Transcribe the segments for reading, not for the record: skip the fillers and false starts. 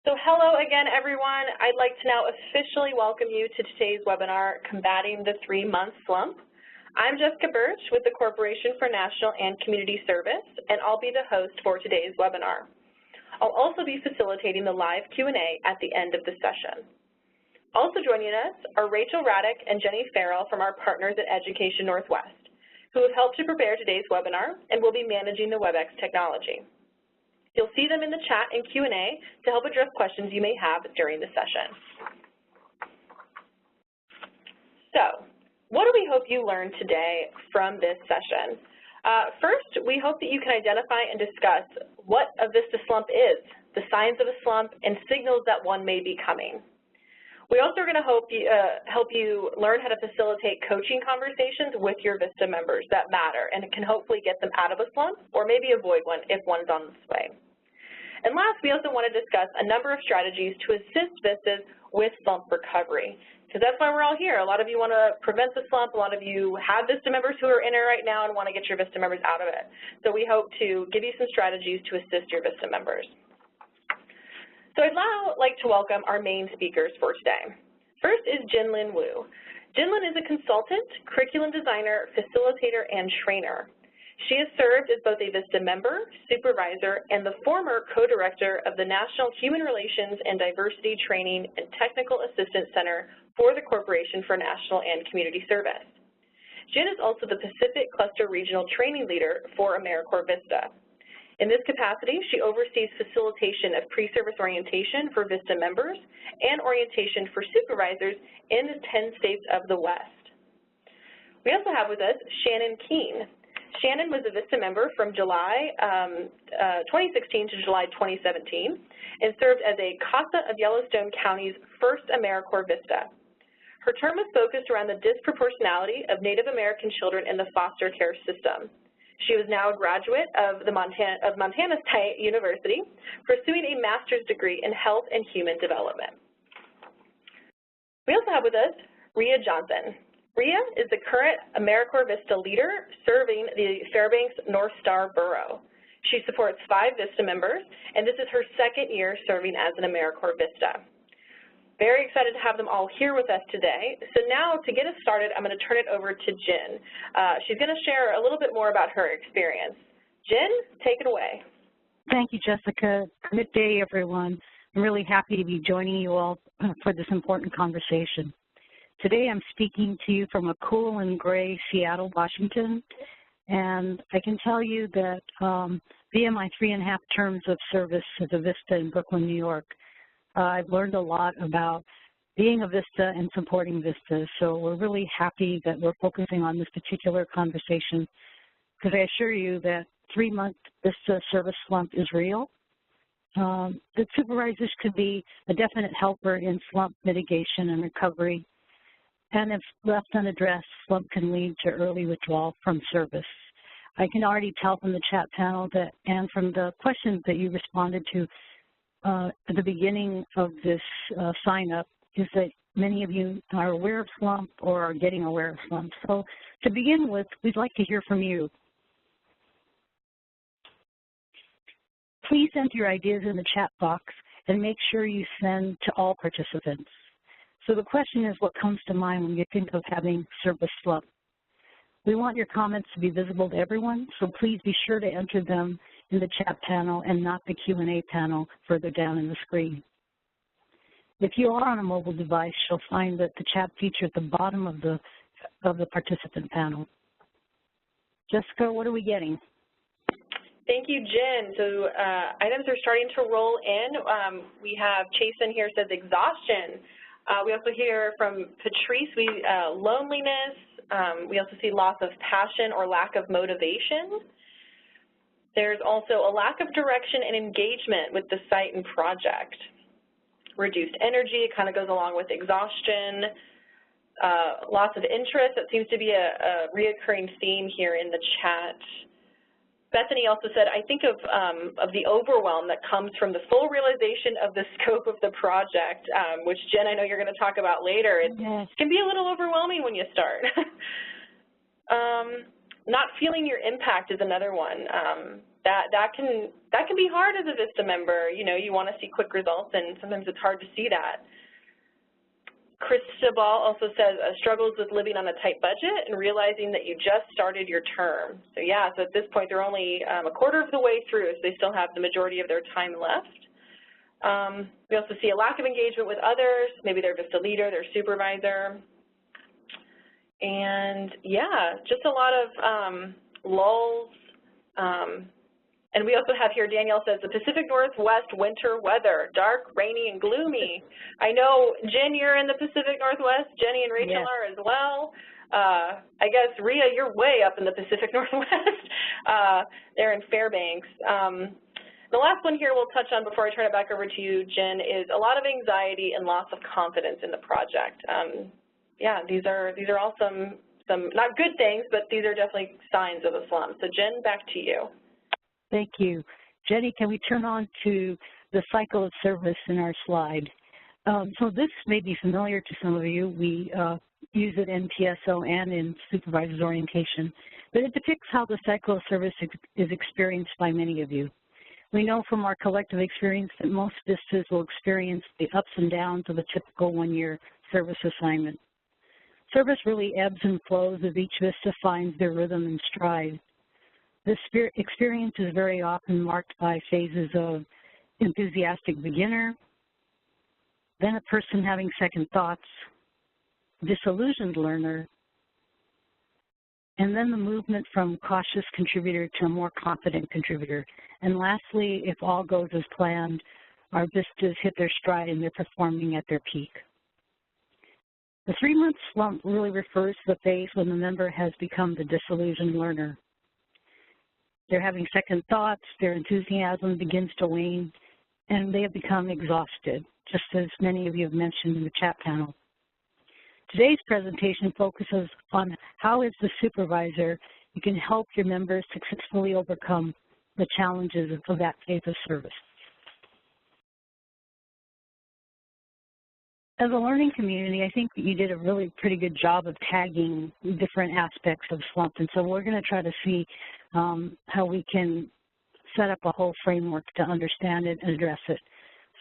So hello again, everyone. I'd like to now officially welcome you to today's webinar, Combating the 3-Month Slump. I'm Jessica Birch with the Corporation for National and Community Service, and I'll be the host for today's webinar. I'll also be facilitating the live Q&A at the end of the session. Also joining us are Rachel Raddick and Jenny Farrell from our partners at Education Northwest, who have helped to prepare today's webinar and will be managing the WebEx technology. You'll see them in the chat and Q&A to help address questions you may have during the session. So, what do we hope you learned today from this session? First, we hope that you can identify and discuss what a VISTA slump is, the signs of a slump, and signals that one may be coming. We also are going to help you learn how to facilitate coaching conversations with your VISTA members that matter and can hopefully get them out of a slump or maybe avoid one if one's on its way. And last, we also want to discuss a number of strategies to assist VISTAs with slump recovery, because that's why we're all here. A lot of you want to prevent the slump. A lot of you have VISTA members who are in it right now and want to get your VISTA members out of it. So we hope to give you some strategies to assist your VISTA members. So I'd now like to welcome our main speakers for today. First is Jinlin Wu. Jinlin is a consultant, curriculum designer, facilitator, and trainer. She has served as both a VISTA member, supervisor, and the former co-director of the National Human Relations and Diversity Training and Technical Assistance Center for the Corporation for National and Community Service. Jin is also the Pacific Cluster Regional Training Leader for AmeriCorps VISTA. In this capacity, she oversees facilitation of pre-service orientation for VISTA members and orientation for supervisors in the 10 states of the West. We also have with us Shannon Keene. Shannon was a VISTA member from July 2016 to July 2017 and served as a CASA of Yellowstone County's first AmeriCorps VISTA. Her term was focused around the disproportionality of Native American children in the foster care system. She is now a graduate of Montana State University, pursuing a master's degree in health and human development. We also have with us Rhea Johnson. Rhea is the current AmeriCorps VISTA leader serving the Fairbanks North Star Borough. She supports 5 VISTA members, and this is her second year serving as an AmeriCorps VISTA. Very excited to have them all here with us today. So now, to get us started, I'm going to turn it over to Jin. She's going to share a little bit more about her experience. Jin, take it away. Thank you, Jessica. Good day, everyone. I'm really happy to be joining you all for this important conversation. Today I'm speaking to you from a cool and gray Seattle, Washington, and I can tell you that via my 3.5 terms of service as a VISTA in Brooklyn, New York, I've learned a lot about being a VISTA and supporting VISTAs, so we're really happy that we're focusing on this particular conversation because I assure you that 3-month VISTA service slump is real. The supervisors could be a definite helper in slump mitigation and recovery, and if left unaddressed, slump can lead to early withdrawal from service. I can already tell from the chat panel that, and from the questions that you responded to at the beginning of this sign-up, is that many of you are aware of slump or are getting aware of slump. So to begin with, we'd like to hear from you. Please enter your ideas in the chat box and make sure you send to all participants. So the question is, what comes to mind when you think of having service slump? We want your comments to be visible to everyone, so please be sure to enter them in the chat panel and not the Q&A panel further down in the screen. If you are on a mobile device, you'll find that the chat feature at the bottom of the participant panel. Jessica, what are we getting? Thank you, Jen. So items are starting to roll in. We have Chasen here says exhaustion. We also hear from Patrice, loneliness. We also see loss of passion or lack of motivation. There's also a lack of direction and engagement with the site and project. Reduced energy, it kind of goes along with exhaustion. Loss of interest, that seems to be a reoccurring theme here in the chat. Bethany also said, I think of the overwhelm that comes from the full realization of the scope of the project, which, Jen, I know you're going to talk about later. It can be a little overwhelming when you start. Not feeling your impact is another one. That can be hard as a VISTA member. You know, you want to see quick results, and sometimes it's hard to see that. Cristobal also says struggles with living on a tight budget and realizing that you just started your term. So yeah, so at this point they're only a quarter of the way through, so they still have the majority of their time left. We also see a lack of engagement with others, maybe their VISTA leader, their supervisor. And yeah, just a lot of lulls. And we also have here, Danielle says, the Pacific Northwest winter weather, dark, rainy, and gloomy. I know, Jen, you're in the Pacific Northwest. Jenny and Rachel are as well. I guess, Rhea, you're way up in the Pacific Northwest. They're in Fairbanks. The last one here we'll touch on before I turn it back over to you, Jen, is a lot of anxiety and loss of confidence in the project. Yeah, these are all some not good things, but these are definitely signs of a slump. So, Jen, back to you. Thank you. Jenny, can we turn on to the cycle of service in our slide? So this may be familiar to some of you. We use it in PSO and in supervisor's orientation, but it depicts how the cycle of service is experienced by many of you. We know from our collective experience that most VISTAs will experience the ups and downs of a typical one-year service assignment. Service really ebbs and flows as each VISTA finds their rhythm and stride. This experience is very often marked by phases of enthusiastic beginner, then a person having second thoughts, disillusioned learner, and then the movement from cautious contributor to a more confident contributor. And lastly, if all goes as planned, our VISTAs hit their stride and they're performing at their peak. The 3-month slump really refers to the phase when the member has become the disillusioned learner. They're having second thoughts, their enthusiasm begins to wane, and they have become exhausted, just as many of you have mentioned in the chat panel. Today's presentation focuses on how, as the supervisor, you can help your members successfully overcome the challenges of that phase of service. As a learning community, I think you did a really pretty good job of tagging different aspects of slump, and so we're going to try to see how we can set up a whole framework to understand it and address it.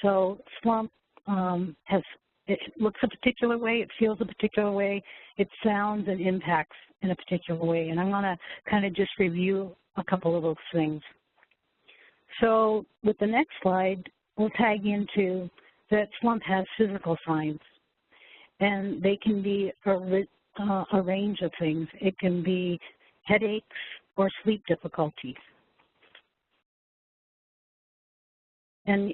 So slump it looks a particular way, it feels a particular way, it sounds and impacts in a particular way, and I'm going to kind of just review a couple of those things. So with the next slide, we'll tag into that slump has physical signs, and they can be a range of things. It can be headaches or sleep difficulties. And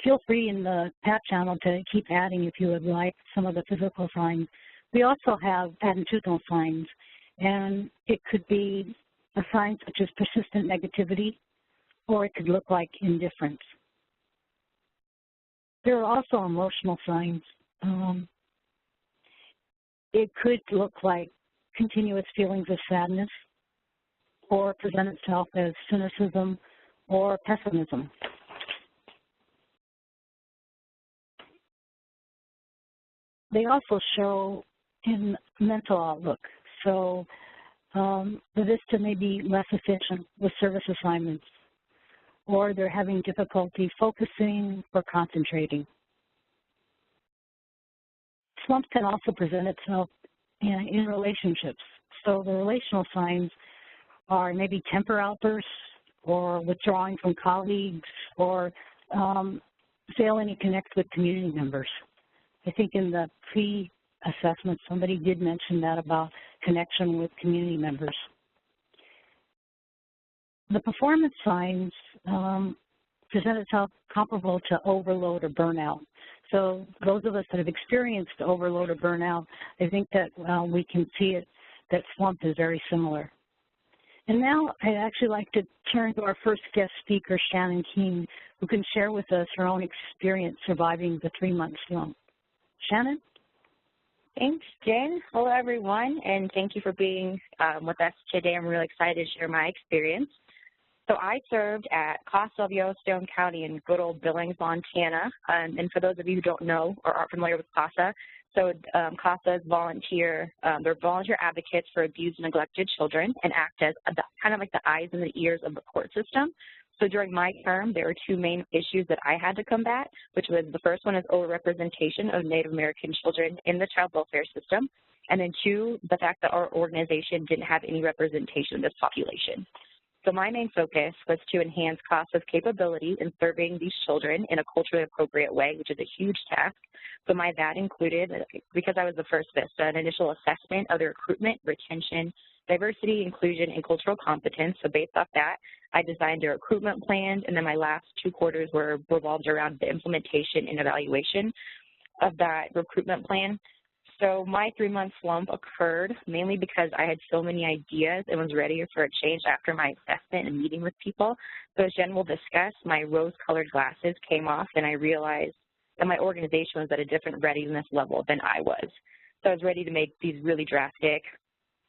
feel free in the chat channel to keep adding, if you would like, some of the physical signs. We also have attitudinal signs, and it could be a sign such as persistent negativity, or it could look like indifference. There are also emotional signs. It could look like continuous feelings of sadness, or present itself as cynicism or pessimism. They also show in mental outlook. So the VISTA may be less efficient with service assignments, or they're having difficulty focusing or concentrating. Slump can also present itself in relationships. So the relational signs are maybe temper outbursts, or withdrawing from colleagues, or failing to connect with community members. I think in the pre-assessment, somebody did mention that about connection with community members. The performance signs present itself comparable to overload or burnout. So those of us that have experienced overload or burnout, I think that we can see it, that slump is very similar. And now I'd actually like to turn to our first guest speaker, Shannon Keene, who can share with us her own experience surviving the 3-month slump. Shannon? Thanks, Jen. Hello, everyone, and thank you for being with us today. I'm really excited to share my experience. So I served at CASA of Yellowstone County in good old Billings, Montana. And for those of you who don't know or aren't familiar with CASA, so CASA is they're volunteer advocates for abused and neglected children and act as kind of like the eyes and the ears of the court system. So during my term, there were two main issues that I had to combat, which was the first one is overrepresentation of Native American children in the child welfare system, and then two, the fact that our organization didn't have any representation of this population. So my main focus was to enhance CASA's capabilities in serving these children in a culturally appropriate way, which is a huge task. So my VAD included, because I was the first VISTA, an initial assessment of the recruitment, retention, diversity, inclusion, and cultural competence. So based off that, I designed a recruitment plan, and then my last 2 quarters were revolved around the implementation and evaluation of that recruitment plan. So my 3-month slump occurred mainly because I had so many ideas and was ready for a change after my assessment and meeting with people. So as Jen will discuss, my rose-colored glasses came off, and I realized that my organization was at a different readiness level than I was. So I was ready to make these really drastic,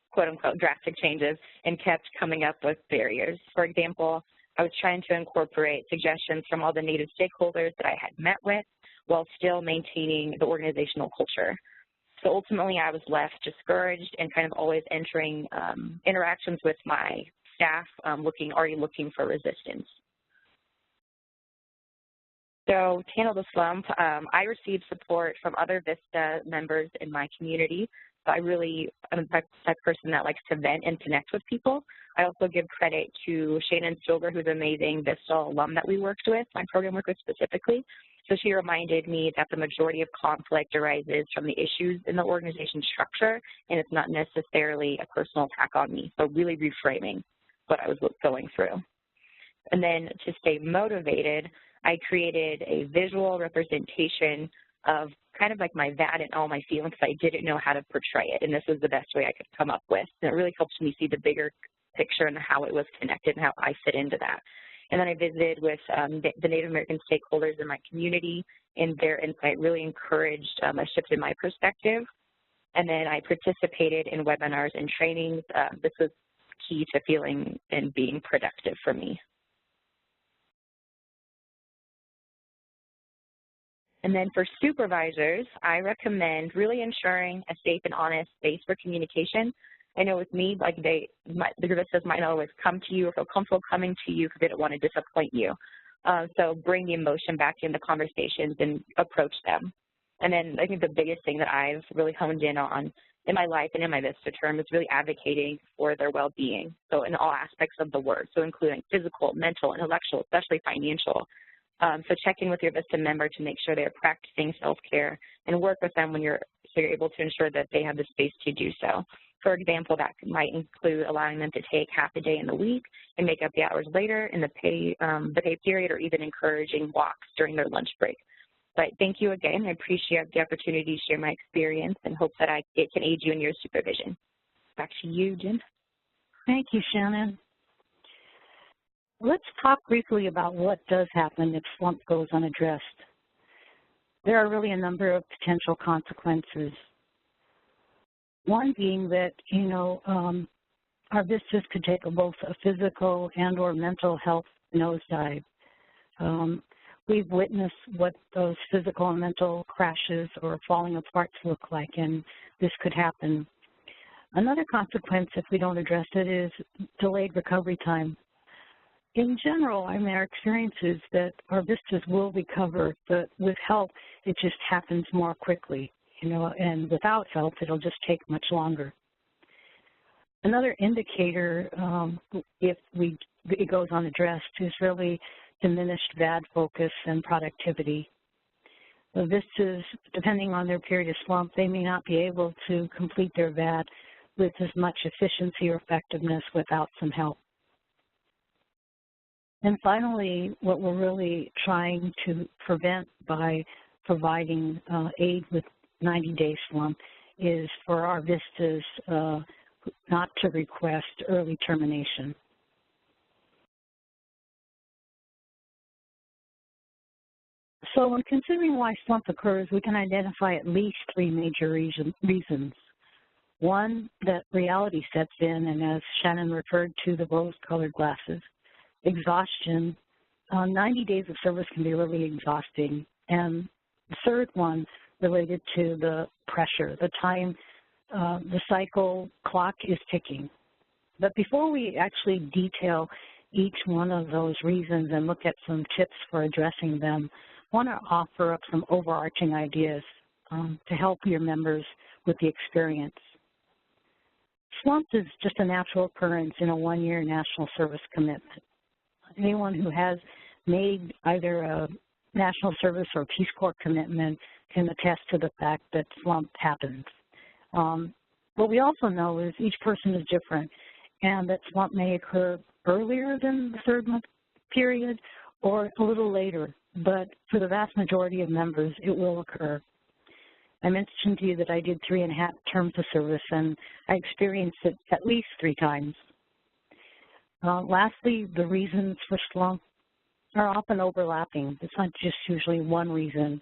quote-unquote, drastic changes and kept coming up with barriers. For example, I was trying to incorporate suggestions from all the Native stakeholders that I had met with while still maintaining the organizational culture. So ultimately, I was left discouraged and kind of always entering interactions with my staff already looking for resistance. So to handle the slump, I received support from other VISTA members in my community. So I really am the type of person that likes to vent and connect with people. I also give credit to Shannon Silver, who's an amazing VISTA alum that we worked with, my program worked with specifically. So she reminded me that the majority of conflict arises from the issues in the organization structure, and it's not necessarily a personal attack on me. So really reframing what I was going through. And then to stay motivated, I created a visual representation of kind of like my VAD and all my feelings, because I didn't know how to portray it, and this was the best way I could come up with. And it really helps me see the bigger picture and how it was connected and how I fit into that. And then I visited with the Native American stakeholders in my community, and their insight really encouraged a shift in my perspective. And then I participated in webinars and trainings. This was key to feeling and being productive for me. And then for supervisors, I recommend really ensuring a safe and honest space for communication. I know with me, like the VISTAs might not always come to you or feel comfortable coming to you because they don't want to disappoint you. So bring the emotion back into conversations and approach them. And then I think the biggest thing that I've really honed in on in my life and in my VISTA term is really advocating for their well-being. So in all aspects of the word, so including physical, mental, intellectual, especially financial. So check in with your VISTA member to make sure they're practicing self-care and work with them so you're able to ensure that they have the space to do so. For example, that might include allowing them to take half a day in the week and make up the hours later in the pay period, or even encouraging walks during their lunch break. But thank you again. I appreciate the opportunity to share my experience and hope that it can aid you in your supervision. Back to you, Jen. Thank you, Shannon. Let's talk briefly about what does happen if slump goes unaddressed. There are really a number of potential consequences. One being that, our VISTAs could take both a physical and or mental health nosedive. We've witnessed what those physical and mental crashes or falling aparts look like, and this could happen. Another consequence, if we don't address it, is delayed recovery time. In general, our experience is that our VISTAs will recover, but with help, it just happens more quickly, and without help, it'll just take much longer. Another indicator, if it goes unaddressed, is really diminished VAD focus and productivity. The VISTAs, depending on their period of slump, they may not be able to complete their VAD with as much efficiency or effectiveness without some help. And finally, what we're really trying to prevent by providing aid with 90-day slump is for our VISTAs not to request early termination. So when considering why slump occurs, we can identify at least 3 major reasons. One, that reality sets in, and as Shannon referred to, the rose-colored glasses. exhaustion. 90 days of service can be really exhausting. And the third one related to the pressure, the time, the cycle clock is ticking. But before we actually detail each one of those reasons and look at some tips for addressing them, I want to offer up some overarching ideas to help your members with the experience. Slump is just a natural occurrence in a one-year national service commitment. Anyone who has made either a national service or Peace Corps commitment can attest to the fact that slump happens. What we also know is each person is different, and that slump may occur earlier than the third month period or a little later, but for the vast majority of members, it will occur. I mentioned to you that I did 3.5 terms of service, and I experienced it at least 3 times. Lastly, the reasons for slump are often overlapping. It's not just usually one reason,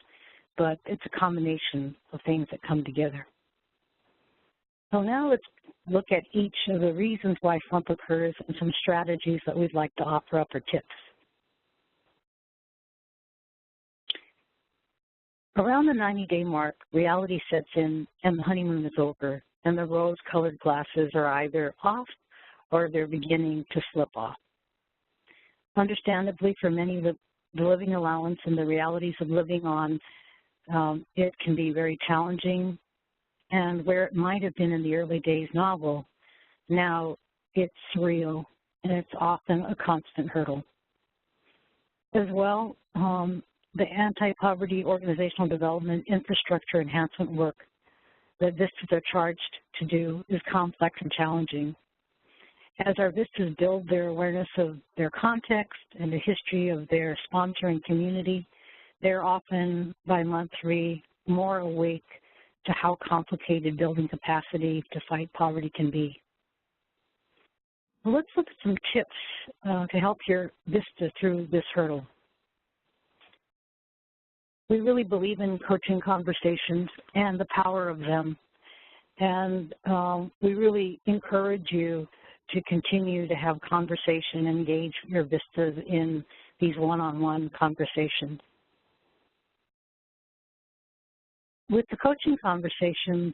but it's a combination of things that come together. So now let's look at each of the reasons why slump occurs and some strategies that we'd like to offer up or tips. Around the 90-day mark, reality sets in and the honeymoon is over, and the rose-colored glasses are either off or they're beginning to slip off. Understandably, for many, the living allowance and the realities of living on, it can be very challenging, and where it might have been in the early days novel, now it's surreal, and it's often a constant hurdle. As well, the anti-poverty organizational development infrastructure enhancement work that VISTAs are charged to do is complex and challenging. As our VISTAs build their awareness of their context and the history of their sponsoring community, they're often, by month 3, more awake to how complicated building capacity to fight poverty can be. Well, let's look at some tips to help your VISTA through this hurdle. We really believe in coaching conversations and the power of them, and we really encourage you to continue to have conversation and engage your VISTAs in these one-on-one conversations. With the coaching conversations,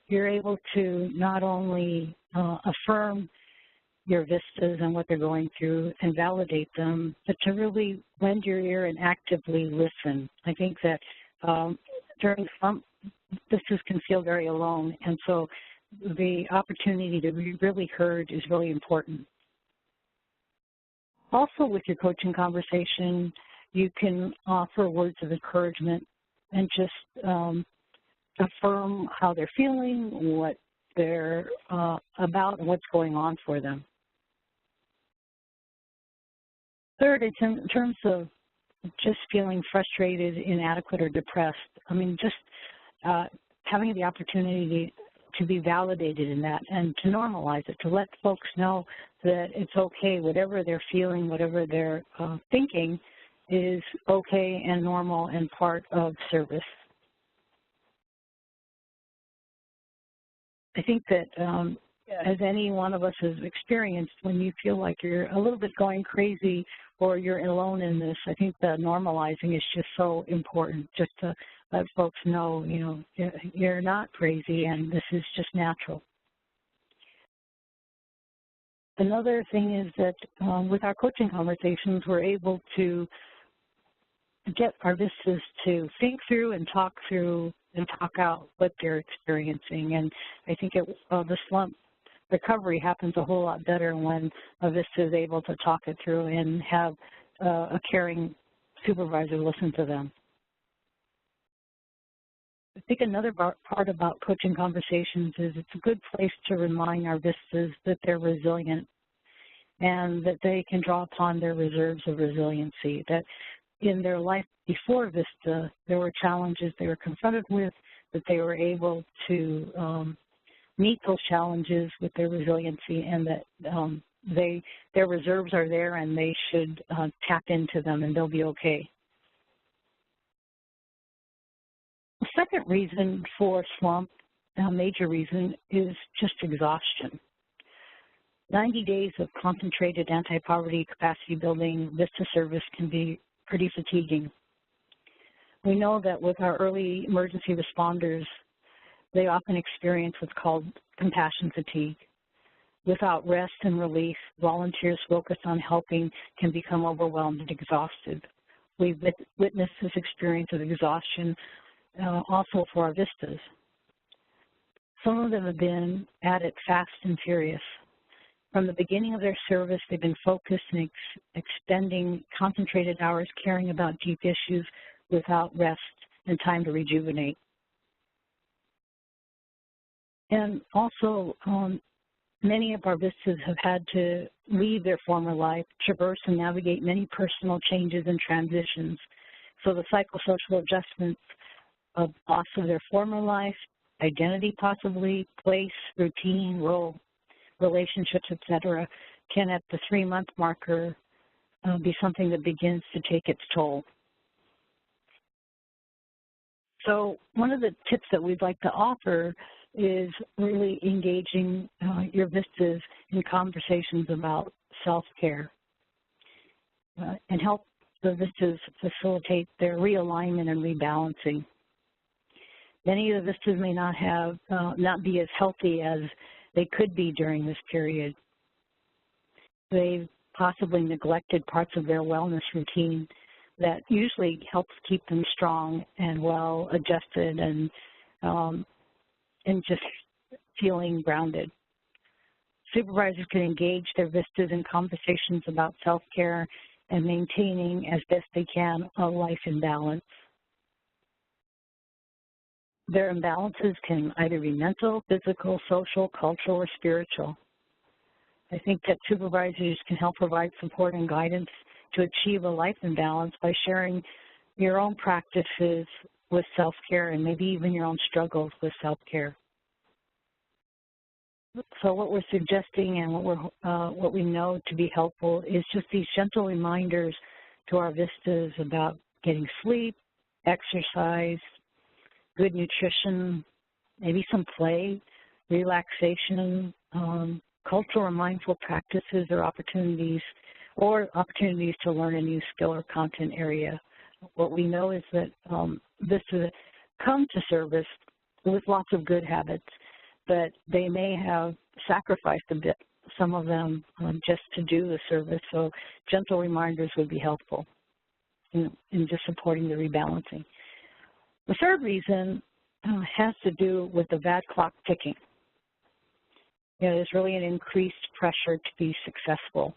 you're able to not only affirm your VISTAs and what they're going through and validate them, but to really lend your ear and actively listen. I think that during slump, VISTAs can feel very alone, and so the opportunity to be really heard is really important. Also, with your coaching conversation, you can offer words of encouragement and just affirm how they're feeling, what they're about, and what's going on for them. Third, in terms of just feeling frustrated, inadequate, or depressed, I mean, just having the opportunity to be validated in that and to normalize it, to let folks know that it's okay, whatever they're feeling, whatever they're thinking is okay and normal and part of service. I think that as any one of us has experienced, when you feel like you're a little bit going crazy or you're alone in this, I think the normalizing is just so important, just to let folks know, you know, you're not crazy and this is just natural. Another thing is that with our coaching conversations, we're able to get our VISTAs to think through and talk out what they're experiencing. And I think the slump recovery happens a whole lot better when a VISTA is able to talk it through and have a caring supervisor listen to them. I think another part about coaching conversations is it's a good place to remind our VISTAs that they're resilient and that they can draw upon their reserves of resiliency, that in their life before VISTA, there were challenges they were confronted with, that they were able to meet those challenges with their resiliency, and that their reserves are there and they should tap into them and they'll be okay. The second reason for slump, a major reason, is just exhaustion. 90 days of concentrated anti-poverty capacity building VISTA service can be pretty fatiguing. We know that with our early emergency responders, they often experience what's called compassion fatigue. Without rest and relief, volunteers focused on helping can become overwhelmed and exhausted. We've witnessed this experience of exhaustion also for our VISTAs. Some of them have been at it fast and furious. From the beginning of their service, they've been focused and expending concentrated hours caring about deep issues without rest and time to rejuvenate. And also, many of our VISTAs have had to leave their former life, traverse and navigate many personal changes and transitions. So the psychosocial adjustments of loss of their former life, identity possibly, place, routine, role, relationships, etc., can at the 3-month marker be something that begins to take its toll. So one of the tips that we'd like to offer is really engaging your VISTAs in conversations about self-care and help the VISTAs facilitate their realignment and rebalancing. Many of the VISTAs may not be as healthy as they could be during this period. They've possibly neglected parts of their wellness routine that usually helps keep them strong and well adjusted and just feeling grounded. Supervisors can engage their VISTAs in conversations about self-care and maintaining as best they can a life in balance. Their imbalances can either be mental, physical, social, cultural, or spiritual. I think that supervisors can help provide support and guidance to achieve a life in balance by sharing your own practices with self-care and maybe even your own struggles with self-care. So what we're suggesting and what we know to be helpful is just these gentle reminders to our VISTAs about getting sleep, exercise, good nutrition, maybe some play, relaxation, cultural and mindful practices or opportunities to learn a new skill or content area. What we know is that VISTAs come to service with lots of good habits, but they may have sacrificed a bit, some of them just to do the service, so gentle reminders would be helpful in just supporting the rebalancing. The third reason has to do with the VAD clock ticking. There's really an increased pressure to be successful.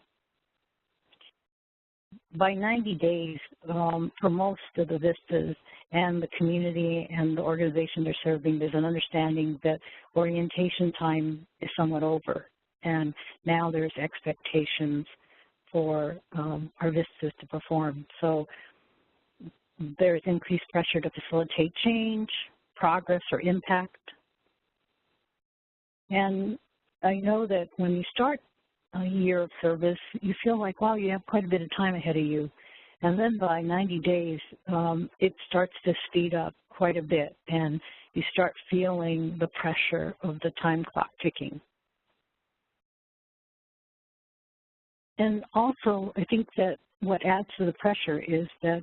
By 90 days, for most of the VISTAs and the community and the organization they're serving, there's an understanding that orientation time is somewhat over, and now there's expectations for our VISTAs to perform. So there's increased pressure to facilitate change, progress, or impact. And I know that when you start a year of service, you feel like, wow, you have quite a bit of time ahead of you. And then by 90 days, it starts to speed up quite a bit, and you start feeling the pressure of the time clock ticking. And also, I think that what adds to the pressure is that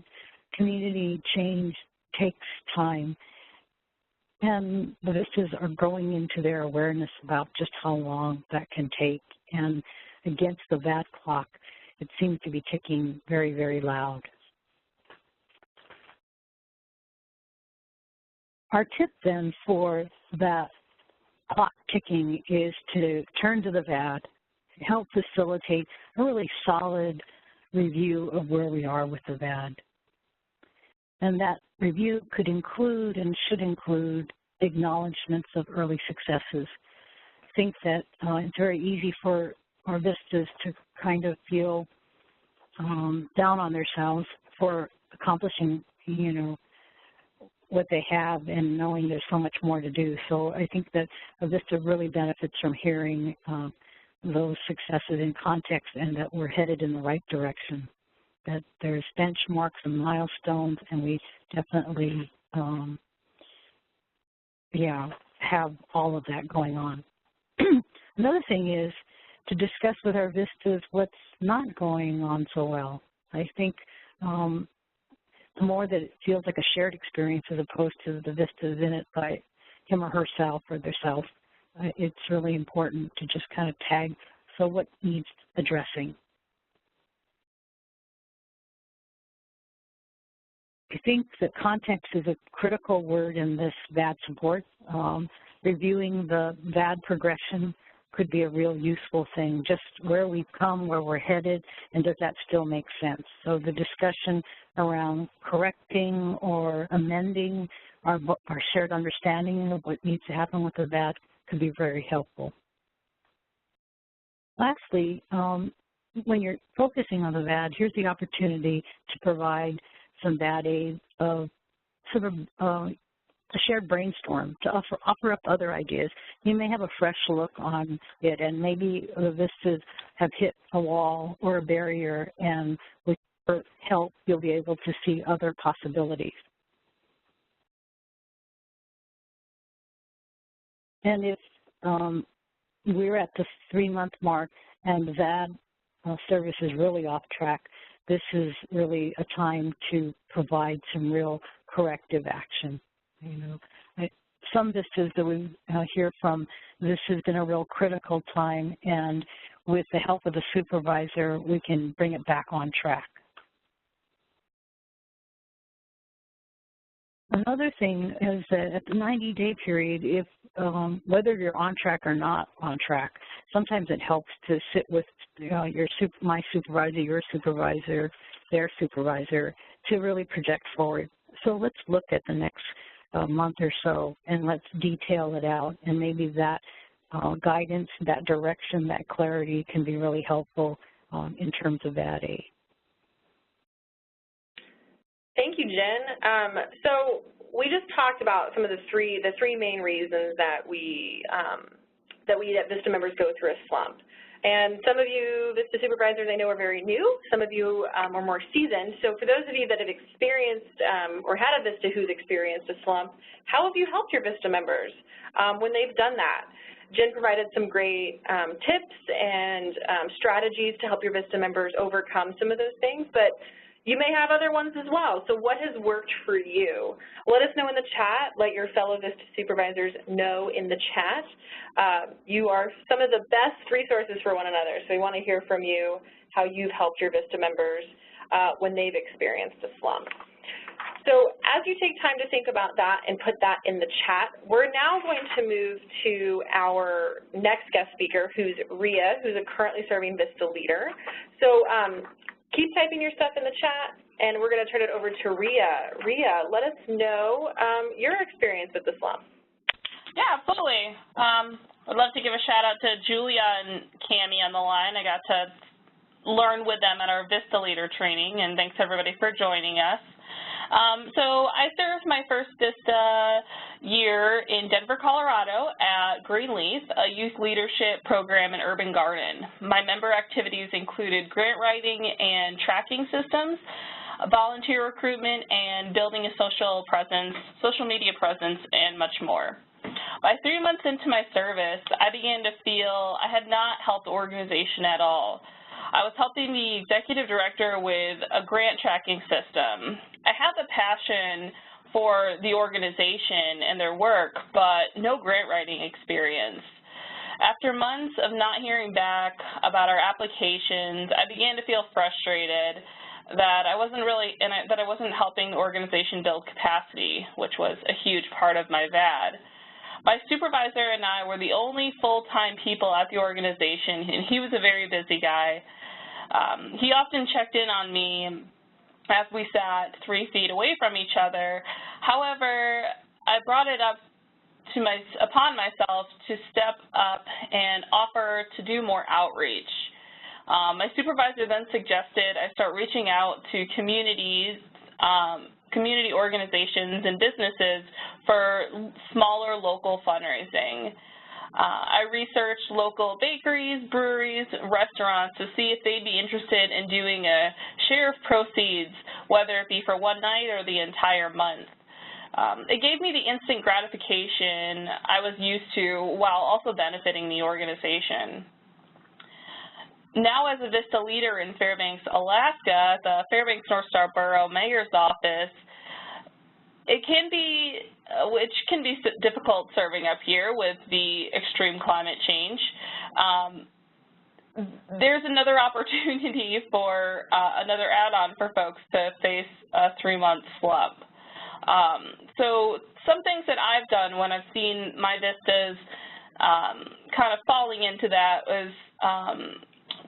community change takes time, and the VISTAs are growing into their awareness about just how long that can take. And against the VAD clock, it seems to be ticking very, very loud. Our tip then for that clock ticking is to turn to the VAD, help facilitate a really solid review of where we are with the VAD. And that review could include and should include acknowledgments of early successes. I think that it's very easy for our VISTAs to kind of feel down on themselves for accomplishing, what they have and knowing there's so much more to do. So I think that a VISTA really benefits from hearing those successes in context and that we're headed in the right direction, that there's benchmarks and milestones, and we definitely, have all of that going on. Another thing is to discuss with our VISTAs what's not going on so well. I think the more that it feels like a shared experience as opposed to the VISTAs in it by him or herself or theirself, it's really important to just kind of tag, so what needs addressing. I think that context is a critical word in this VAD support. Reviewing the VAD progression could be a real useful thing, just where we've come, where we're headed, and does that still make sense? So the discussion around correcting or amending our shared understanding of what needs to happen with the VAD could be very helpful. Lastly, when you're focusing on the VAD, here's the opportunity to provide some VAD aid of sort of a shared brainstorm, to offer up other ideas. You may have a fresh look on it, and maybe the VISTAs have hit a wall or a barrier, and with your help, you'll be able to see other possibilities. And if we're at the 3-month mark and the VAD service is really off track, this is really a time to provide some real corrective action. You know, some VISTAs that we hear from, this has been a real critical time, and with the help of the supervisor, we can bring it back on track. Another thing is that at the 90-day period, if whether you're on track or not on track, sometimes it helps to sit with my supervisor, your supervisor, their supervisor, to really project forward. So let's look at the next month or so, and let's detail it out, and maybe that guidance, that direction, that clarity can be really helpful in terms of VAD aid. Thank you, Jen. So we just talked about some of the three main reasons that we VISTA members go through a slump. And some of you VISTA supervisors I know are very new. Some of you are more seasoned. So for those of you that have experienced or had a VISTA who's experienced a slump, how have you helped your VISTA members when they've done that? Jen provided some great tips and strategies to help your VISTA members overcome some of those things, but you may have other ones as well. So what has worked for you? Let us know in the chat. Let your fellow VISTA supervisors know in the chat. You are some of the best resources for one another, so we want to hear from you how you've helped your VISTA members when they've experienced a slump. So as you take time to think about that and put that in the chat, we're now going to move to our next guest speaker, who's Ria, who's a currently serving VISTA leader. So keep typing your stuff in the chat, and we're going to turn it over to Ria. Ria, let us know your experience with the slump. Yeah, absolutely. I'd love to give a shout out to Julia and Cammie on the line. I got to learn with them at our VISTA leader training, and thanks everybody for joining us. So I served my first VISTA year in Denver, Colorado at Greenleaf, a youth leadership program in Urban Garden. My member activities included grant writing and tracking systems, volunteer recruitment, and building a social media presence, and much more. By 3 months into my service, I began to feel I had not helped the organization at all. I was helping the executive director with a grant tracking system. I had the passion for the organization and their work, but no grant writing experience. After months of not hearing back about our applications, I began to feel frustrated that I wasn't helping the organization build capacity, which was a huge part of my VAD. My supervisor and I were the only full-time people at the organization, and he was a very busy guy. He often checked in on me as we sat 3 feet away from each other. However, I brought it up upon myself to step up and offer to do more outreach. My supervisor then suggested I start reaching out to community organizations and businesses for smaller local fundraising. I researched local bakeries, breweries, restaurants to see if they'd be interested in doing a share of proceeds, whether it be for one night or the entire month. It gave me the instant gratification I was used to while also benefiting the organization. Now as a VISTA leader in Fairbanks, Alaska, the Fairbanks North Star Borough Mayor's Office, it can be, which can be difficult serving up here with the extreme climate change. There's another opportunity for another add-on for folks to face a 3-month slump. So some things that I've done when I've seen my VISTAs kind of falling into that is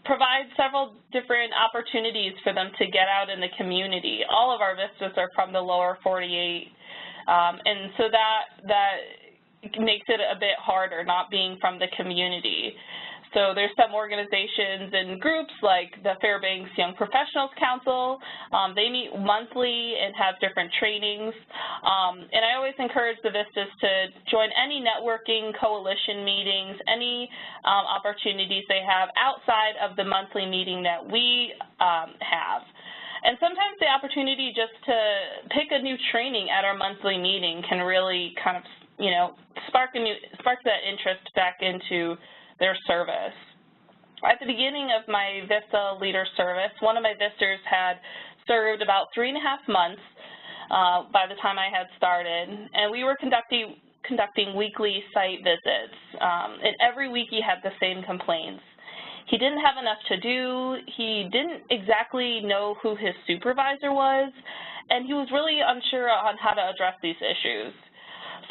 provide several different opportunities for them to get out in the community. All of our VISTAs are from the lower 48, and so that makes it a bit harder not being from the community. So there's some organizations and groups like the Fairbanks Young Professionals Council. They meet monthly and have different trainings. And I always encourage the VISTAs to join any networking coalition meetings, any opportunities they have outside of the monthly meeting that we have. And sometimes the opportunity just to pick a new training at our monthly meeting can really kind of, you know, spark that interest back into their service. At the beginning of my VISTA leader service, one of my VISTers had served about 3.5 months by the time I had started, and we were conducting weekly site visits. And every week he had the same complaints. He didn't have enough to do, he didn't exactly know who his supervisor was, and he was really unsure on how to address these issues.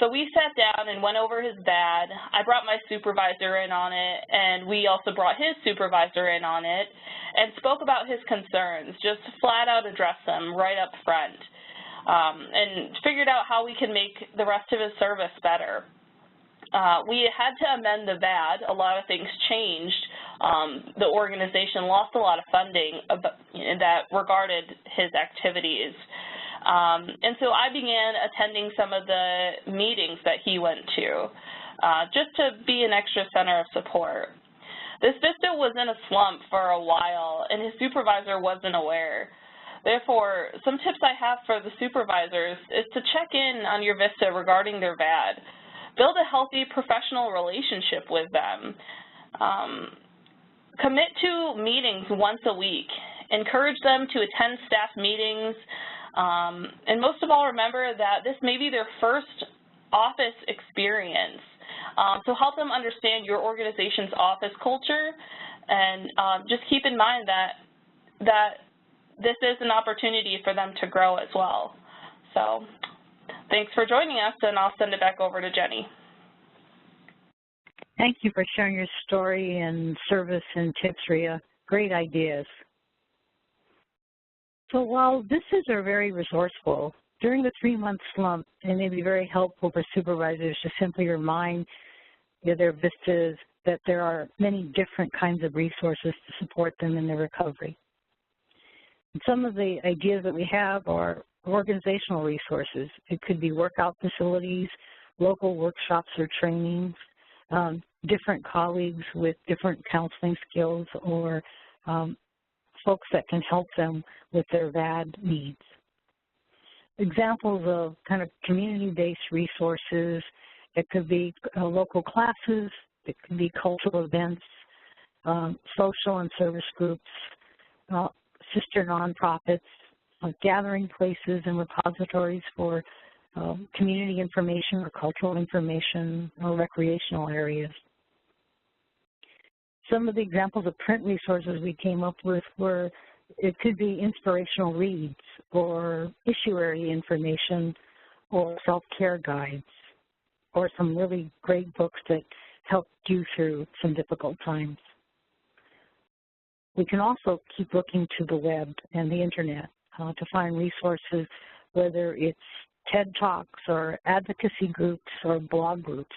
So we sat down and went over his VAD. I brought my supervisor in on it, and we also brought his supervisor in on it, and spoke about his concerns, just flat out address them right up front, and figured out how we can make the rest of his service better. We had to amend the VAD. A lot of things changed. The organization lost a lot of funding that regarded his activities. And so I began attending some of the meetings that he went to, just to be an extra center of support. This VISTA was in a slump for a while, and his supervisor wasn't aware. Therefore, some tips I have for the supervisors is to check in on your VISTA regarding their VAD. Build a healthy professional relationship with them. Commit to meetings once a week. Encourage them to attend staff meetings. And most of all, remember that this may be their first office experience. So help them understand your organization's office culture, and just keep in mind that this is an opportunity for them to grow as well. So thanks for joining us, and I'll send it back over to Jenny. Thank you for sharing your story and service and tips, Rhea. Great ideas. So while VISTAs are very resourceful, during the 3-month slump, it may be very helpful for supervisors to simply remind their VISTAs that there are many different kinds of resources to support them in their recovery. And some of the ideas that we have are organizational resources. It could be workout facilities, local workshops or trainings, different colleagues with different counseling skills, or folks that can help them with their VAD needs. Examples of kind of community-based resources, it could be local classes, it could be cultural events, social and service groups, sister nonprofits, gathering places and repositories for community information or cultural information or recreational areas. Some of the examples of print resources we came up with were, it could be inspirational reads or issue area information or self-care guides or some really great books that helped you through some difficult times. We can also keep looking to the web and the internet to find resources, whether it's TED Talks or advocacy groups or blog groups.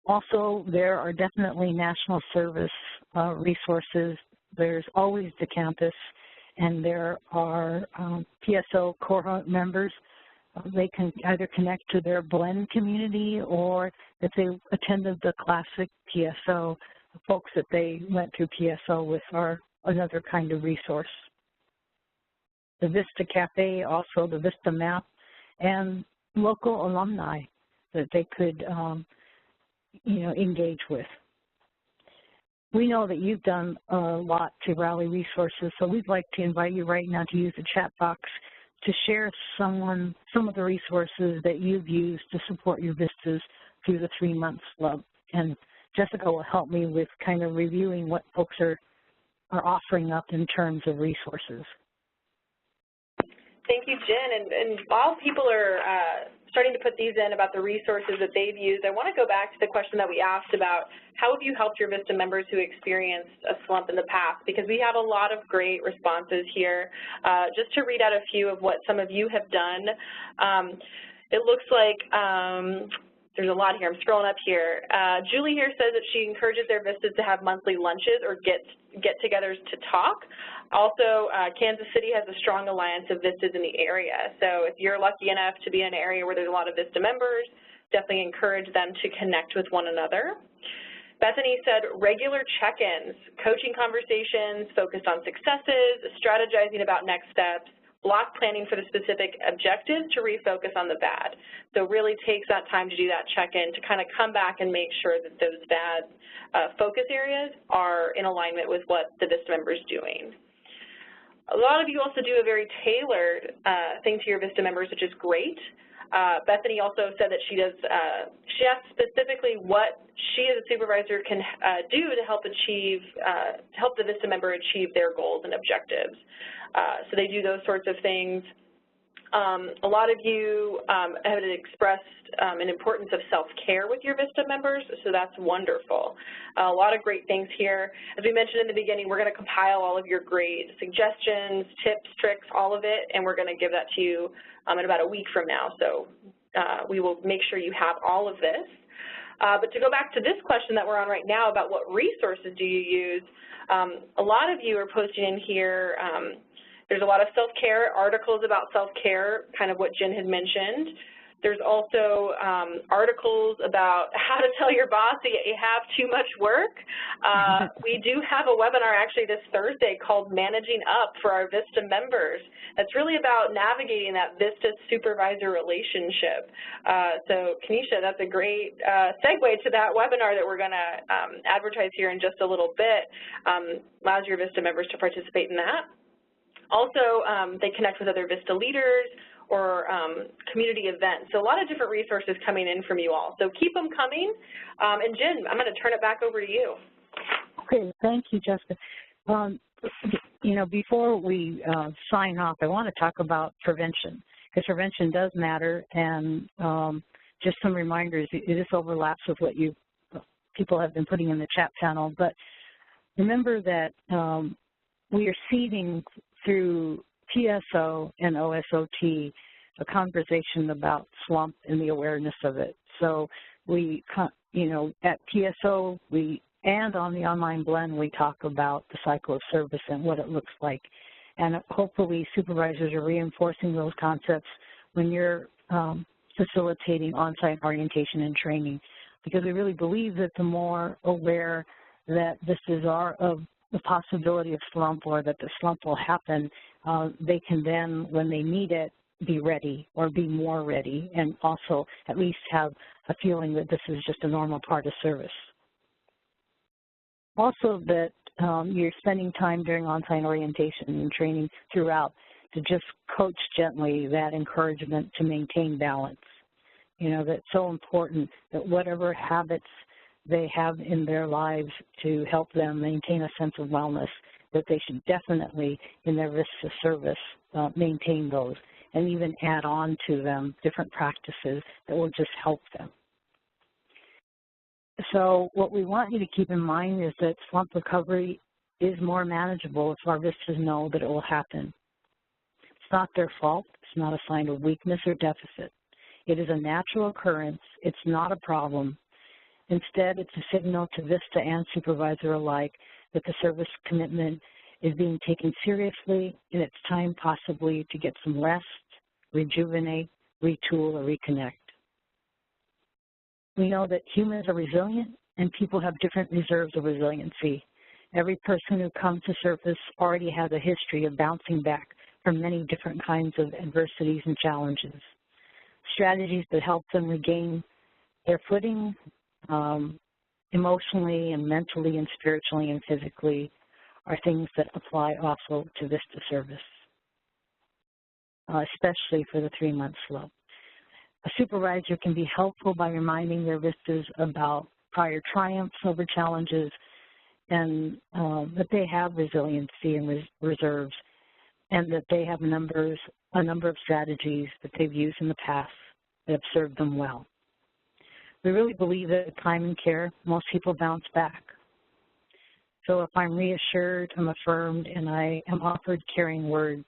Also, there are definitely national service resources. There's always the campus, and there are PSO cohort members. They can either connect to their blend community, or if they attended the classic PSO, the folks that they went through PSO with are another kind of resource. The Vista Cafe, also the Vista Map, and local alumni that they could engage with. We know that you've done a lot to rally resources, so we'd like to invite you right now to use the chat box to share some of the resources that you've used to support your vistas through the 3-month slump. And Jessica will help me with kind of reviewing what folks are offering up in terms of resources. Thank you, Jen. And while people are starting to put these in about the resources that they've used, I want to go back to the question that we asked about how have you helped your VISTA members who experienced a slump in the past, because we have a lot of great responses here. Just to read out a few of what some of you have done, it looks like there's a lot here. I'm scrolling up here. Julie here says that she encourages their VISTAs to have monthly lunches or get-togethers to talk. Also, Kansas City has a strong alliance of VISTAs in the area. So if you're lucky enough to be in an area where there's a lot of VISTA members, definitely encourage them to connect with one another. Bethany said regular check-ins, coaching conversations focused on successes, strategizing about next steps, block planning for the specific objectives to refocus on the VAD. So it really takes that time to do that check-in to kind of come back and make sure that those VAD focus areas are in alignment with what the VISTA member is doing. A lot of you also do a very tailored thing to your VISTA members, which is great. Bethany also said that she asked specifically what she as a supervisor can do to help the VISTA member achieve their goals and objectives. So they do those sorts of things. A lot of you have expressed an importance of self-care with your VISTA members, so that's wonderful. A lot of great things here. As we mentioned in the beginning, we're going to compile all of your great suggestions, tips, tricks, all of it, and we're going to give that to you in about a week from now. So we will make sure you have all of this. But to go back to this question that we're on right now about what resources do you use, a lot of you are posting in here. There's a lot of self-care articles about self-care, kind of what Jen had mentioned. There's also articles about how to tell your boss that you have too much work. We do have a webinar actually this Thursday called Managing Up for our VISTA members. That's really about navigating that VISTA supervisor relationship. So Kenesha, that's a great segue to that webinar that we're going to advertise here in just a little bit. Allows your VISTA members to participate in that. Also, they connect with other VISTA leaders or community events. So a lot of different resources coming in from you all. So keep them coming. And Jen, I'm going to turn it back over to you. Okay, thank you, Jessica. You know, before we sign off, I want to talk about prevention, because prevention does matter, and just some reminders. This overlaps with what people have been putting in the chat panel, but remember that we are seeding through TSO and OSOT a conversation about slump and the awareness of it. So we, you know, at TSO, and on the online blend, we talk about the cycle of service and what it looks like. And hopefully supervisors are reinforcing those concepts when you're facilitating on-site orientation and training, because we really believe that the more aware that this is of the possibility of slump, or that the slump will happen, they can then, when they need it, be ready or be more ready, and also at least have a feeling that this is just a normal part of service. Also that you're spending time during on-site orientation and training throughout to just coach gently that encouragement to maintain balance. You know, that's so important that whatever habits they have in their lives to help them maintain a sense of wellness, that they should definitely, in their VISTA service, maintain those, and even add on to them different practices that will just help them. So what we want you to keep in mind is that slump recovery is more manageable if our VISTAs know that it will happen. It's not their fault. It's not a sign of weakness or deficit. It is a natural occurrence. It's not a problem. Instead, it's a signal to VISTA and supervisor alike that the service commitment is being taken seriously, and it's time possibly to get some rest, rejuvenate, retool, or reconnect. We know that humans are resilient, and people have different reserves of resiliency. Every person who comes to service already has a history of bouncing back from many different kinds of adversities and challenges. Strategies that help them regain their footing emotionally and mentally and spiritually and physically are things that apply also to VISTA service, especially for the 3-month slope. A supervisor can be helpful by reminding their VISTAs about prior triumphs over challenges and that they have resiliency and reserves, and that they have a number of strategies that they've used in the past that have served them well. We really believe that with time and care, most people bounce back. So if I'm reassured, I'm affirmed, and I am offered caring words,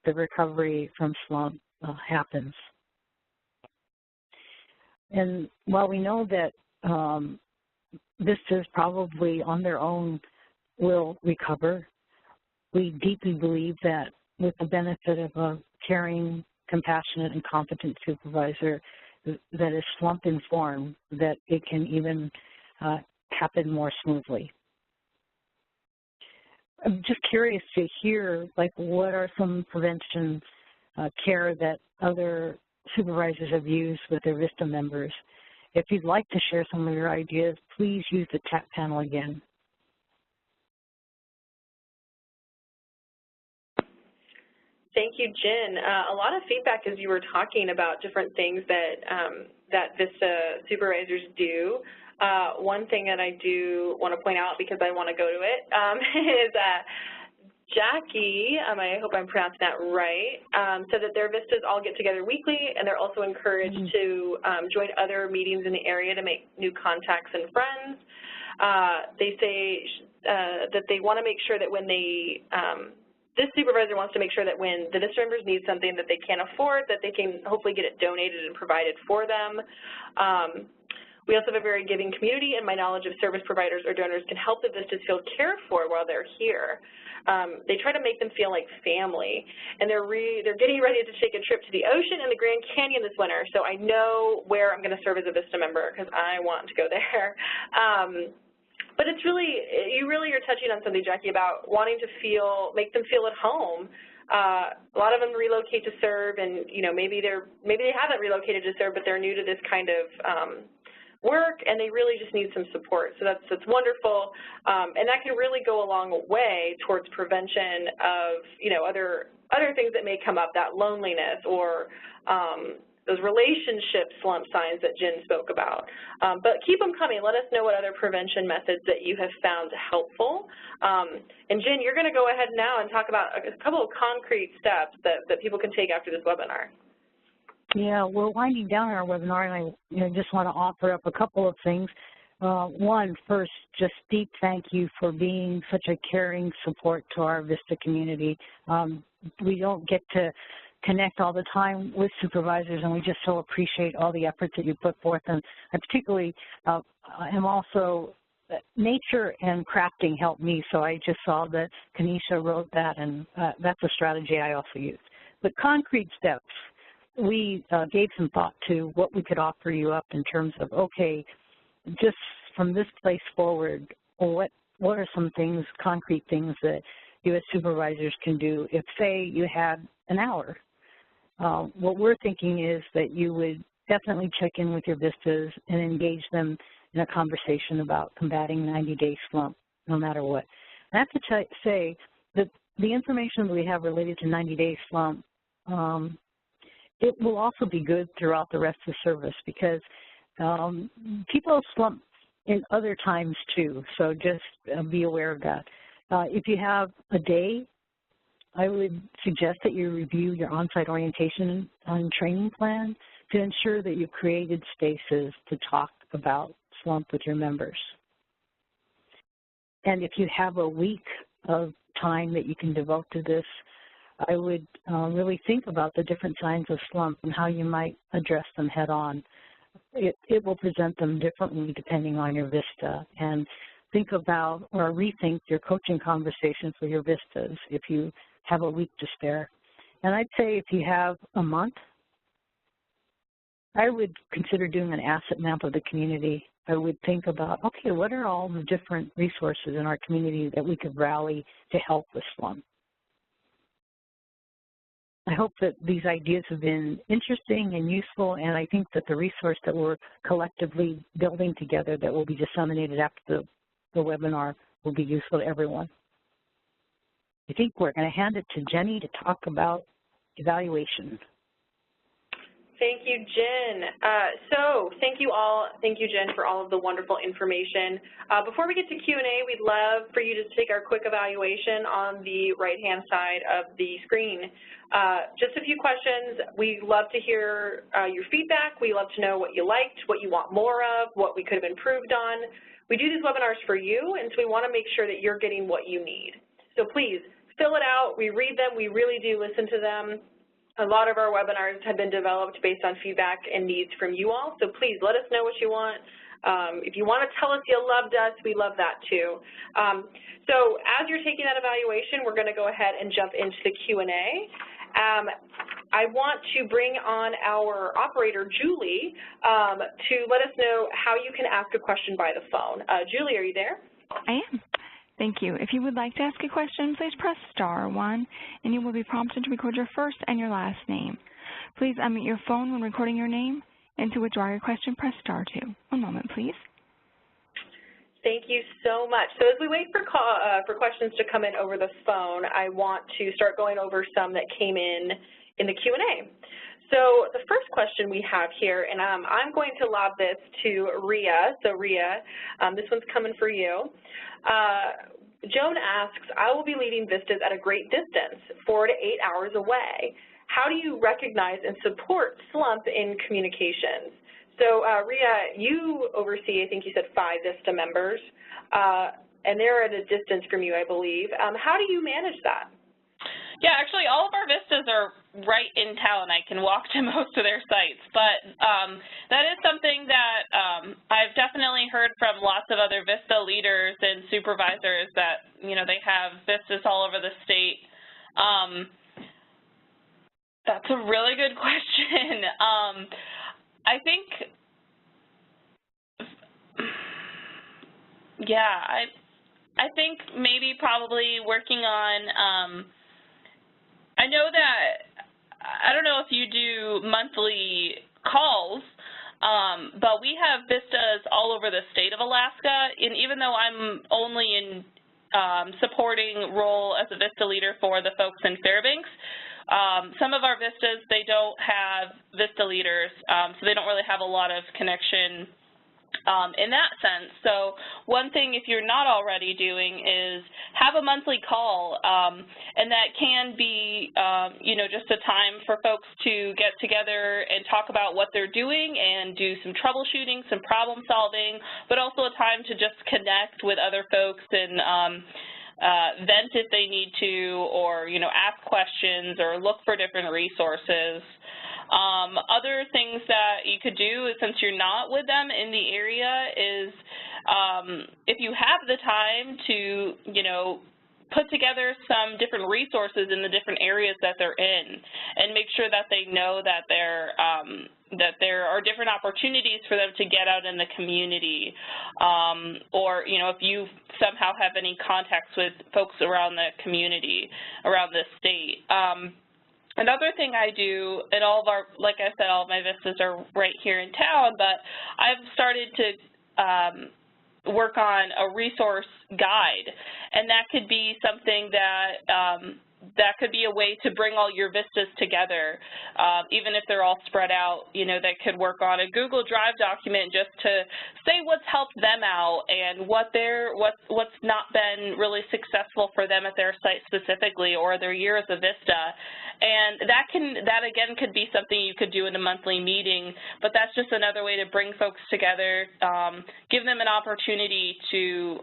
the recovery from slump happens. And while we know that VISTAs probably on their own will recover, we deeply believe that with the benefit of a caring, compassionate, and competent supervisor that is slump informed, that it can even happen more smoothly. I'm just curious to hear, like, what are some prevention care that other supervisors have used with their VISTA members? If you'd like to share some of your ideas, please use the chat panel again. Thank you, Jen. A lot of feedback as you were talking about different things that that VISTA supervisors do. One thing that I do want to point out, because I want to go to it, is Jackie, I hope I'm pronouncing that right, said that their VISTAs all get together weekly, and they're also encouraged to join other meetings in the area to make new contacts and friends. They say that they want to make sure that when they this supervisor wants to make sure that when the VISTA members need something that they can't afford, that they can hopefully get it donated and provided for them. We also have a very giving community, and my knowledge of service providers or donors can help the VISTAs feel cared for while they're here. They try to make them feel like family, and they're getting ready to take a trip to the ocean and the Grand Canyon this winter, so I know where I'm going to serve as a VISTA member because I want to go there. But it's really, you really are touching on something, Jackie, about wanting to make them feel at home. A lot of them relocate to serve, and maybe they haven't relocated to serve, but they're new to this kind of work, and they really just need some support. So that's wonderful, and that can really go a long way towards prevention of other things that may come up, that loneliness or those relationship slump signs that Jen spoke about. But keep them coming. Let us know what other prevention methods that you have found helpful. And Jen, you're going to go ahead now and talk about a couple of concrete steps that people can take after this webinar. Yeah, we're winding down our webinar, and I just want to offer up a couple of things. One, first, just deep thank you for being such a caring support to our VISTA community. We don't get to connect all the time with supervisors, and we just so appreciate all the efforts that you put forth. And I particularly am also, nature and crafting helped me, so I just saw that Kanisha wrote that, and that's a strategy I also use. But concrete steps, we gave some thought to what we could offer you up in terms of, okay, just from this place forward, what are some things, concrete things that you as supervisors can do if, say, you had an hour? What we're thinking is that you would definitely check in with your VISTAs and engage them in a conversation about combating 90-day slump, no matter what. I have to say that the information that we have related to 90-day slump, it will also be good throughout the rest of the service, because people slump in other times too, so just be aware of that. If you have a day, I would suggest that you review your on-site orientation and training plan to ensure that you've created spaces to talk about slump with your members. And if you have a week of time that you can devote to this, I would really think about the different signs of slump and how you might address them head on. It will present them differently depending on your VISTA. And think about or rethink your coaching conversations with your VISTAs if you have a week to spare. And I'd say if you have a month, I would consider doing an asset map of the community. I would think about, okay, what are all the different resources in our community that we could rally to help with slump? I hope that these ideas have been interesting and useful, and I think that the resource that we're collectively building together that will be disseminated after the webinar will be useful to everyone. I think we're going to hand it to Jenny to talk about evaluation. Thank you, Jen. So thank you all. Thank you, Jen, for all of the wonderful information. Before we get to Q&A, we'd love for you to take our quick evaluation on the right-hand side of the screen. Just a few questions. We love to hear your feedback. We love to know what you liked, what you want more of, what we could have improved on. We do these webinars for you, and so we want to make sure that you're getting what you need. So please, fill it out. We read them. We really do listen to them. A lot of our webinars have been developed based on feedback and needs from you all, so please let us know what you want. If you want to tell us you loved us, we love that too. So as you're taking that evaluation, we're going to go ahead and jump into the Q&A. I want to bring on our operator, Julie, to let us know how you can ask a question by the phone. Julie, are you there? I am. Thank you. If you would like to ask a question, please press *1, and you will be prompted to record your first and your last name. Please unmute your phone when recording your name, and to withdraw your question, press *2. One moment, please. Thank you so much. So as we wait for questions to come in over the phone, I want to start going over some that came in the Q&A. So the first question we have here, and I'm going to lob this to Rhea. So Rhea, this one's coming for you. Joan asks, I will be leading vistas at a great distance, 4 to 8 hours away. How do you recognize and support slump in communications? So Rhea, you oversee, I think you said 5 VISTA members, and they're at a distance from you, I believe. How do you manage that? Yeah, actually, all of our vistas are right in town. I can walk to most of their sites, but that is something that I've definitely heard from lots of other VISTA leaders and supervisors that, you know, they have vistas all over the state. That's a really good question. I think, yeah, I think maybe probably working on, I know that, I don't know if you do monthly calls, but we have vistas all over the state of Alaska, and even though I'm only in supporting role as a VISTA leader for the folks in Fairbanks, some of our vistas, they don't have VISTA leaders, so they don't really have a lot of connection in that sense. So one thing, if you're not already doing, is have a monthly call, and that can be, you know, just a time for folks to get together and talk about what they're doing and do some troubleshooting, some problem solving, but also a time to just connect with other folks and vent if they need to, or, you know, ask questions or look for different resources. Other things that you could do, since you're not with them in the area, is if you have the time to, you know, put together some different resources in the different areas that they're in, and make sure that they know that there are different opportunities for them to get out in the community, or, you know, if you somehow have any contacts with folks around the community, around the state. Another thing I do, and all of our, like I said, all of my vistas are right here in town, but I've started to work on a resource guide, and that could be something that that could be a way to bring all your vistas together, even if they're all spread out. You know, that could work on a Google Drive document just to say what's helped them out and what's not been really successful for them at their site specifically, or their year as a VISTA. And that again could be something you could do in a monthly meeting, but that's just another way to bring folks together, give them an opportunity to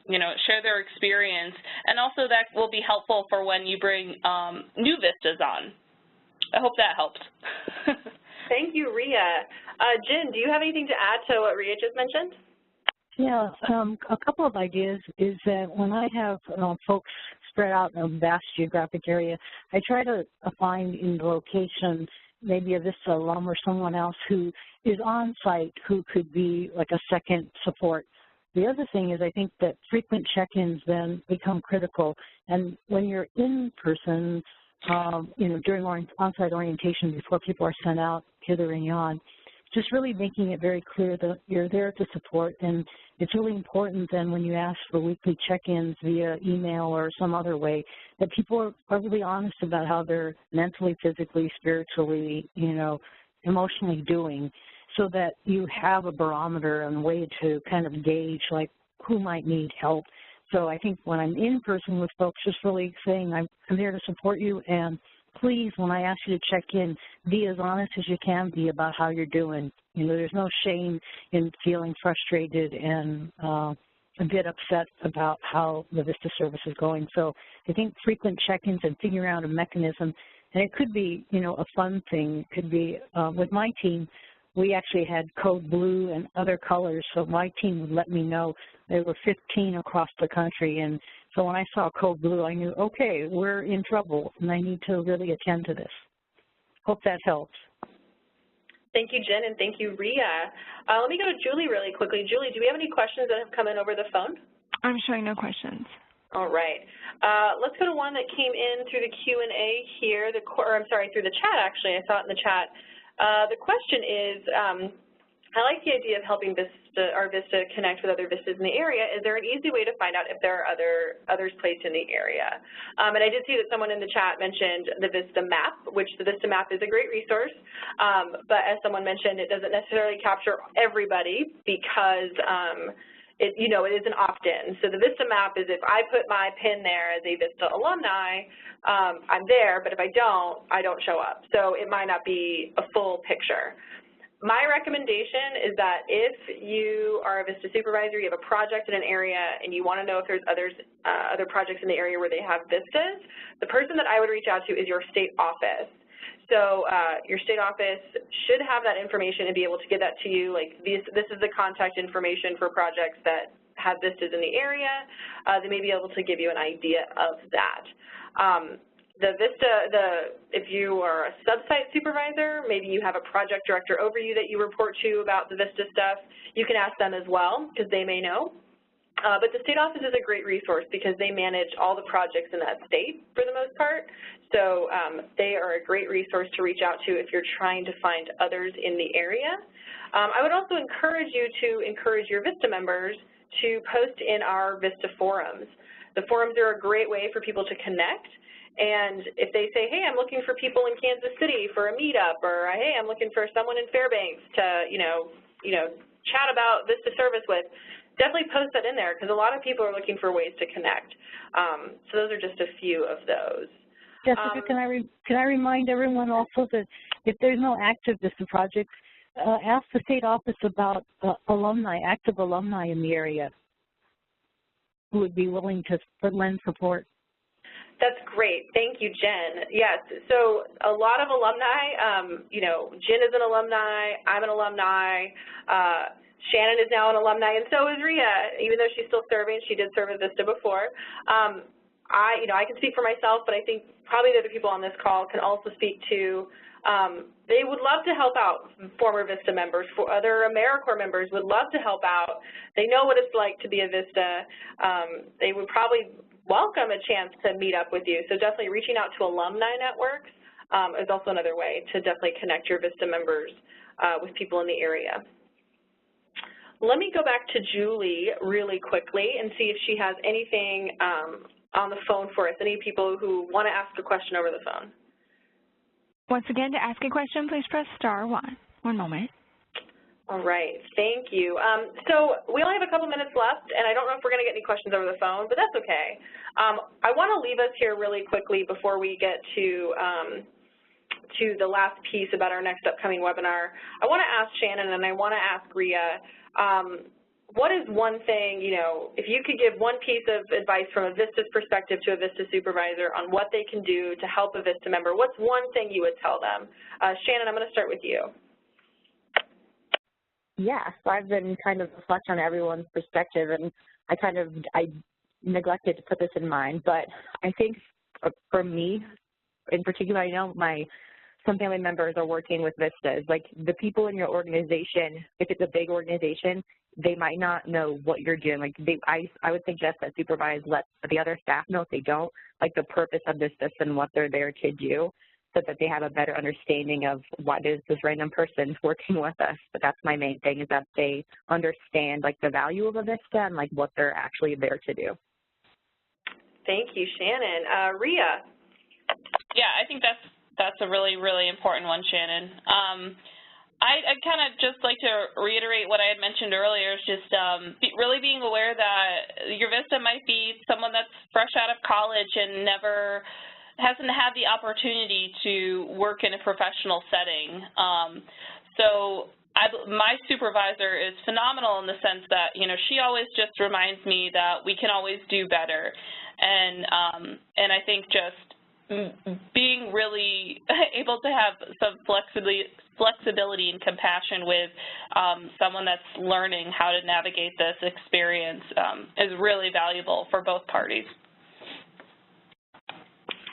you know, share their experience, and also that will be helpful for when you bring new vistas on. I hope that helped. Thank you, Rhea. Jen, do you have anything to add to what Rhea just mentioned? Yeah, a couple of ideas is that when I have folks spread out in a vast geographic area, I try to find in the location maybe a VISTA alum or someone else who is on site who could be like a second support. The other thing is I think that frequent check-ins then become critical, and when you're in person, during on-site orientation before people are sent out hither and yon. Just really making it very clear that you're there to support, and it's really important then when you ask for weekly check-ins via email or some other way that people are really honest about how they're mentally, physically, spiritually, emotionally doing, so that you have a barometer and a way to kind of gauge like who might need help. So I think when I'm in person with folks, just really saying I'm here to support you, and please, when I ask you to check in, be as honest as you can be about how you're doing. There's no shame in feeling frustrated and a bit upset about how the VISTA service is going. So I think frequent check-ins and figuring out a mechanism, and it could be, a fun thing. It could be, with my team, we actually had code blue and other colors, so my team would let me know. There were 15 across the country, and so when I saw code blue, I knew, okay, we're in trouble, and I need to really attend to this. Hope that helps. Thank you, Jen, and thank you, Ria. Let me go to Julie really quickly. Julie, do we have any questions that have come in over the phone? I'm showing no questions. All right. Let's go to one that came in through the Q&A here, through the chat, actually. I saw it in the chat. The question is, I like the idea of helping VISTA connect with other VISTAs in the area. Is there an easy way to find out if there are others placed in the area? And I did see that someone in the chat mentioned the VISTA map, which the VISTA map is a great resource. But as someone mentioned, it doesn't necessarily capture everybody because it is an opt-in. So the VISTA map is if I put my pin there as a VISTA alumni, I'm there, but if I don't show up. So it might not be a full picture. My recommendation is that if you are a VISTA supervisor, you have a project in an area, and you want to know if there's other projects in the area where they have VISTAs, the person that I would reach out to is your state office. So your state office should have that information and be able to give that to you. Like this is the contact information for projects that have VISTAs in the area. They may be able to give you an idea of that. If you are a sub-site supervisor, maybe you have a project director over you that you report to about the VISTA stuff, you can ask them as well because they may know. But the state office is a great resource because they manage all the projects in that state for the most part. So they are a great resource to reach out to if you're trying to find others in the area. I would also encourage you to encourage your VISTA members to post in our VISTA forums. The forums are a great way for people to connect. And if they say, hey, I'm looking for people in Kansas City for a meetup, or hey, I'm looking for someone in Fairbanks to, chat about VISTA service with, definitely post that in there because a lot of people are looking for ways to connect. So those are just a few of those. Jessica, can I remind everyone also that if there's no active VISTA projects, ask the state office about active alumni in the area who would be willing to lend support. That's great. Thank you, Jen. Yes, so a lot of alumni, Jen is an alumni, I'm an alumni, Shannon is now an alumni, and so is Ria. Even though she's still serving, she did serve at VISTA before. I can speak for myself, but I think probably the other people on this call can also speak to, they would love to help out former VISTA members. For other AmeriCorps members would love to help out. They know what it's like to be a VISTA. They would probably welcome a chance to meet up with you. So definitely reaching out to alumni networks is also another way to definitely connect your VISTA members with people in the area. Let me go back to Julie really quickly and see if she has anything on the phone for us, any people who want to ask a question over the phone. Once again, to ask a question, please press *1. One moment. All right, thank you. So we only have a couple minutes left, and I don't know if we're going to get any questions over the phone, but that's okay. I want to leave us here really quickly before we get to the last piece about our next upcoming webinar. I want to ask Shannon and I want to ask Ria, what is one thing, if you could give one piece of advice from a VISTA's perspective to a VISTA supervisor on what they can do to help a VISTA member, what's one thing you would tell them? Shannon, I'm going to start with you. Yeah, so I've been kind of reflecting on everyone's perspective, and I neglected to put this in mind, but I think for me in particular, I know some family members are working with VISTAs. Like the people in your organization, if it's a big organization, they might not know what you're doing. Like I would suggest that supervise let the other staff know if they don't, like the purpose of this system, what they're there to do, so that they have a better understanding of why there's this random person working with us. But that's my main thing, is that they understand like the value of a VISTA and like what they're actually there to do. Thank you, Shannon. Rhea. Yeah, I think that's a really, really important one, Shannon. I kind of just like to reiterate what I had mentioned earlier, is just really being aware that your VISTA might be someone that's fresh out of college and hasn't had the opportunity to work in a professional setting. My supervisor is phenomenal in the sense that, she always just reminds me that we can always do better. And I think just being really able to have some flexibility and compassion with someone that's learning how to navigate this experience is really valuable for both parties.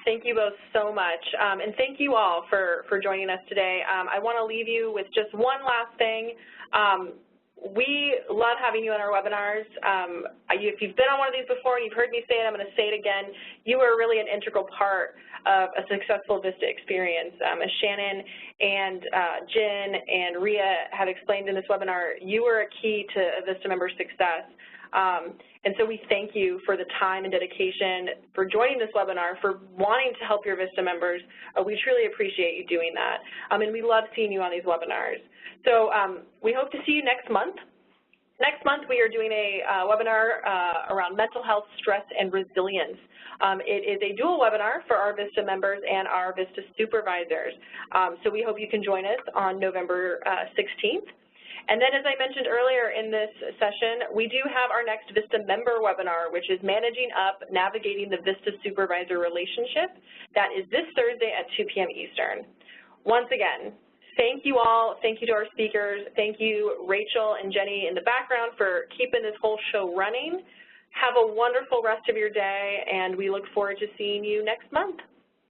Thank you both so much, and thank you all for joining us today. I want to leave you with just one last thing. We love having you on our webinars. If you've been on one of these before and you've heard me say it, I'm going to say it again. You are really an integral part of a successful VISTA experience. As Shannon and Jen and Rhea have explained in this webinar, you are a key to a VISTA member success. And so we thank you for the time and dedication, for joining this webinar, for wanting to help your VISTA members. We truly appreciate you doing that. And we love seeing you on these webinars. So we hope to see you next month. Next month we are doing a webinar around mental health, stress, and resilience. It is a dual webinar for our VISTA members and our VISTA supervisors. So we hope you can join us on November 16th. And then, as I mentioned earlier in this session, we do have our next VISTA member webinar, which is Managing Up, Navigating the VISTA Supervisor Relationship. That is this Thursday at 2 p.m. Eastern. Once again, thank you all. Thank you to our speakers. Thank you, Rachel and Jenny in the background, for keeping this whole show running. Have a wonderful rest of your day, and we look forward to seeing you next month.